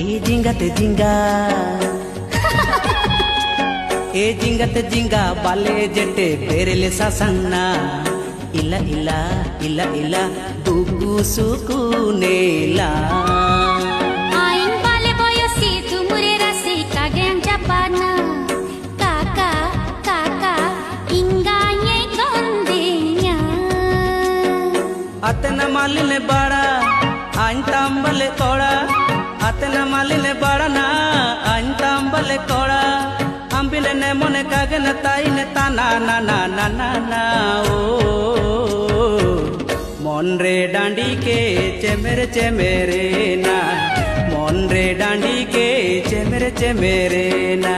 ए जिंगा ते जिंगा ए जिंगा ते जिंगा बाले जेटे पेरेले सासन्ना इला इला इला इला दुकु सुकु नेला आइन बाले बोयोसी तुमुरे रासी कागें जापाना काका काका इंगा ये गोंदेnya अतना मालिने बड़ा आइन तांबले कोड़ा अतना मालिने बड़ा ना आइन तांबले कोड़ा अंबिले ने मोने कागे न ताई ने ताना ना ना ना ना ना ओ मन रे डांडी के चेमेरे ना मन रे डांडी के चेमेरे ना